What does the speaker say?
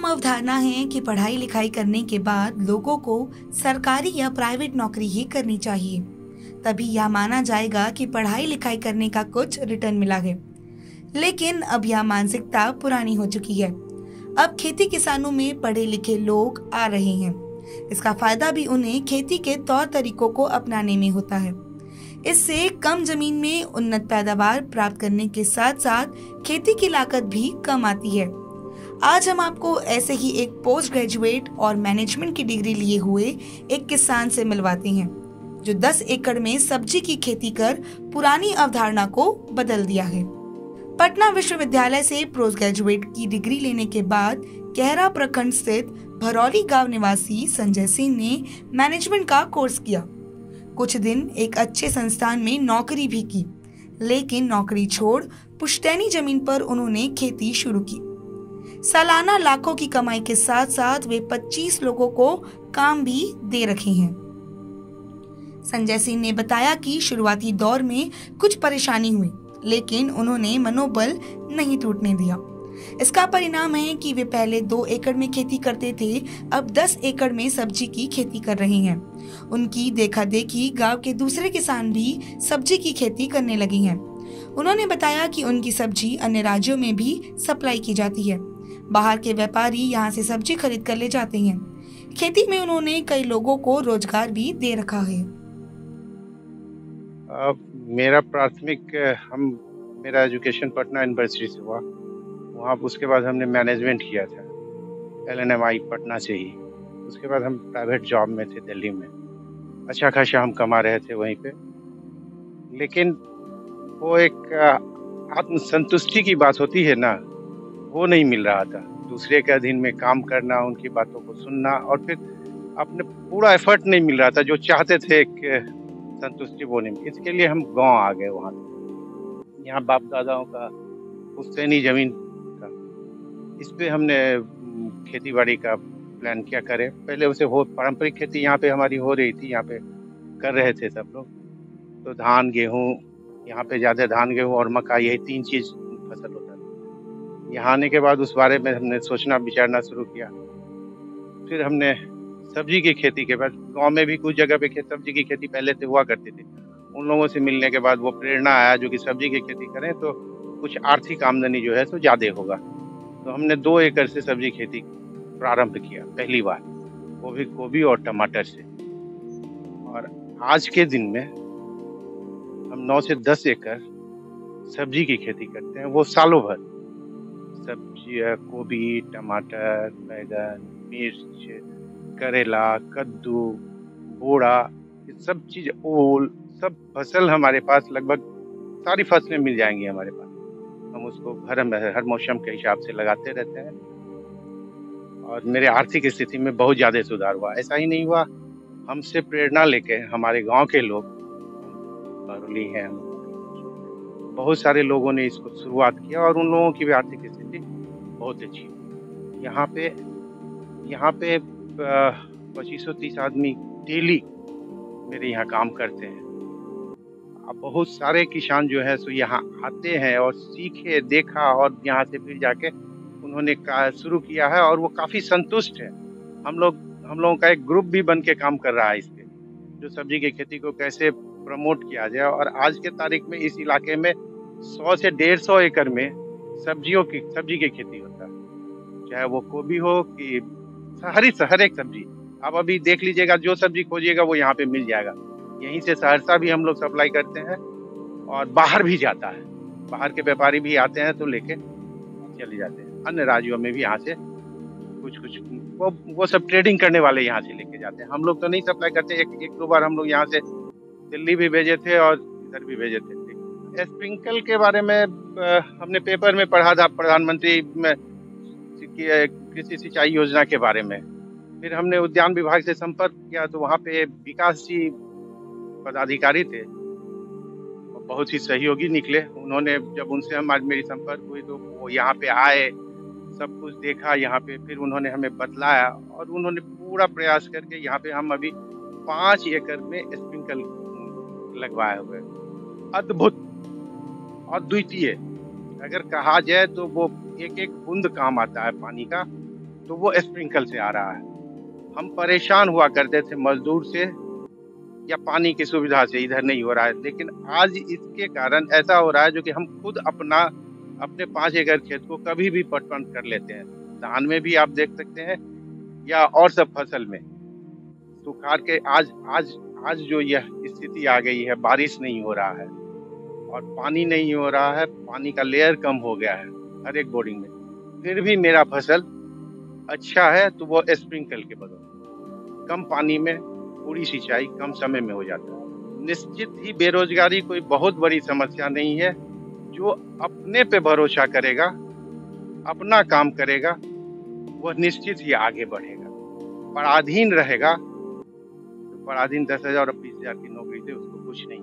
अवधारणा है कि पढ़ाई लिखाई करने के बाद लोगों को सरकारी या प्राइवेट नौकरी ही करनी चाहिए, तभी यह माना जाएगा कि पढ़ाई लिखाई करने का कुछ रिटर्न मिला है। लेकिन अब यह मानसिकता पुरानी हो चुकी है। अब खेती किसानों में पढ़े लिखे लोग आ रहे हैं। इसका फायदा भी उन्हें खेती के तौर तरीकों को अपनाने में होता है। इससे कम जमीन में उन्नत पैदावार प्राप्त करने के साथ साथ खेती की लागत भी कम आती है। आज हम आपको ऐसे ही एक पोस्ट ग्रेजुएट और मैनेजमेंट की डिग्री लिए हुए एक किसान से मिलवाते हैं, जो 10 एकड़ में सब्जी की खेती कर पुरानी अवधारणा को बदल दिया है। पटना विश्वविद्यालय से पोस्ट ग्रेजुएट की डिग्री लेने के बाद कहरा प्रखंड स्थित भरौली गांव निवासी संजय सिंह ने मैनेजमेंट का कोर्स किया। कुछ दिन एक अच्छे संस्थान में नौकरी भी की, लेकिन नौकरी छोड़ पुश्तैनी जमीन पर उन्होंने खेती शुरू की। सालाना लाखों की कमाई के साथ साथ वे 25 लोगों को काम भी दे रहे हैं। संजय सिंह ने बताया कि शुरुआती दौर में कुछ परेशानी हुई, लेकिन उन्होंने मनोबल नहीं टूटने दिया। इसका परिणाम है कि वे पहले 2 एकड़ में खेती करते थे, अब 10 एकड़ में सब्जी की खेती कर रहे हैं। उनकी देखा देखी गांव के दूसरे किसान भी सब्जी की खेती करने लगे हैं। उन्होंने बताया कि उनकी सब्जी अन्य राज्यों में भी सप्लाई की जाती है। बाहर के व्यापारी यहां से सब्जी खरीद कर ले जाते हैं। खेती में उन्होंने कई लोगों को रोजगार भी दे रखा है। मेरा प्राथमिक मेरा एजुकेशन पटना यूनिवर्सिटी से हुआ। वहाँ उसके बाद हमने मैनेजमेंट किया था LNMI पटना से ही। उसके बाद हम प्राइवेट जॉब में थे दिल्ली में। अच्छा खासा हम कमा रहे थे वहीं पे, लेकिन वो एक आत्मसंतुष्टि की बात होती है ना, वो नहीं मिल रहा था। दूसरे के अधीन में काम करना, उनकी बातों को सुनना और फिर अपने पूरा एफर्ट नहीं मिल रहा था जो चाहते थे एक संतुष्टि वो नहीं। इसके लिए हम गांव आ गए। वहाँ यहाँ बाप दादाओं का पुश्तैनी जमीन था, इस पे हमने खेती बाड़ी का प्लान क्या करें। पहले उसे पारंपरिक खेती यहाँ पे हमारी हो रही थी, यहाँ पे कर रहे थे सब लोग। तो धान गेहूँ, यहाँ पे ज़्यादा धान गेहूँ और मक्का, यही 3 चीज़ फसल होता था। यहाँ आने के बाद उस बारे में हमने सोचना विचारना शुरू किया। फिर हमने सब्जी की खेती के बाद गांव में भी कुछ जगह पे सब्जी की खेती पहले से हुआ करती थी। उन लोगों से मिलने के बाद वो प्रेरणा आया जो कि सब्जी की खेती करें तो कुछ आर्थिक आमदनी जो है तो ज़्यादा होगा। तो हमने 2 एकड़ से सब्जी खेती प्रारंभ किया पहली बार, वो भी गोभी और टमाटर से। और आज के दिन में हम 9 से 10 एकड़ सब्जी की खेती करते हैं, वो सालों भर। सब्जी, गोभी, टमाटर, बैगन, मिर्च, करेला, कद्दू, बोड़ा, ये सब चीज, ओल, सब फसल हमारे पास लगभग सारी फसलें मिल जाएंगी हमारे पास। हम उसको हर मौसम के हिसाब से लगाते रहते हैं और मेरे आर्थिक स्थिति में बहुत ज़्यादा सुधार हुआ। ऐसा ही नहीं हुआ, हमसे प्रेरणा लेके हमारे गांव के लोग, बरौली हैं, बहुत सारे लोगों ने इसको शुरुआत किया और उन लोगों की भी आर्थिक स्थिति बहुत अच्छी। यहाँ पे 2530 आदमी डेली मेरे यहाँ काम करते हैं। अब बहुत सारे किसान जो है सो यहाँ आते हैं और सीखे, देखा और यहाँ से फिर जाके उन्होंने शुरू किया है और वो काफ़ी संतुष्ट है। हम लोगों का एक ग्रुप भी बन के काम कर रहा है इस पे, जो सब्जी की खेती को कैसे प्रमोट किया जाए। और आज के तारीख में इस इलाके में 100 से 150 एकड़ में सब्जी की खेती होता है, चाहे वो गोभी हो कि हर एक सब्जी। आप अभी देख लीजिएगा, जो सब्जी खोजिएगा वो यहाँ पे मिल जाएगा। यहीं से सहरसा भी हम लोग सप्लाई करते हैं और बाहर भी जाता है। बाहर के व्यापारी भी आते हैं तो लेके चले जाते हैं। अन्य राज्यों में भी यहाँ से कुछ वो सब ट्रेडिंग करने वाले यहाँ से लेके जाते हैं। हम लोग तो नहीं सप्लाई करते। एक 2 बार हम लोग यहाँ से दिल्ली भी भेजे थे और इधर भी भेजे थे। स्प्रिंकल के बारे में हमने पेपर में पढ़ा था, प्रधानमंत्री कृषि सिंचाई योजना के बारे में। फिर हमने उद्यान विभाग से संपर्क किया तो वहाँ पे विकास जी पदाधिकारी थे, बहुत ही सहयोगी निकले। उन्होंने जब उनसे मेरी संपर्क हुई तो वो यहाँ पे आए, सब कुछ देखा यहाँ पे, फिर उन्होंने हमें बतलाया और उन्होंने पूरा प्रयास करके यहाँ पे हम अभी 5 एकड़ में स्प्रिंकल लगवाए हुए। अद्भुत, अद्वितीय अगर कहा जाए तो वो एक बूंद काम आता है पानी का, तो वो स्प्रिंकल से आ रहा है। हम परेशान हुआ करते थे मजदूर से या पानी की सुविधा से, इधर नहीं हो रहा है, लेकिन आज इसके कारण ऐसा हो रहा है जो कि हम खुद अपने 5 एकड़ खेत को कभी भी पटवन कर लेते हैं। धान में भी आप देख सकते हैं या और सब फसल में। सुखाड़ के आज जो यह स्थिति आ गई है, बारिश नहीं हो रहा है और पानी नहीं हो रहा है, पानी का लेयर कम हो गया है हर एक बोरिंग में, फिर भी मेरा फसल अच्छा है, तो वो स्प्रिंकल के बदौलत कम पानी में पूरी सिंचाई कम समय में हो जाता है। निश्चित ही बेरोजगारी कोई बहुत बड़ी समस्या नहीं है। जो अपने पे भरोसा करेगा, अपना काम करेगा, वह निश्चित ही आगे बढ़ेगा। पराधीन रहेगा, तो पराधीन 10,000 और 20,000 की नौकरी से उसको कुछ नहीं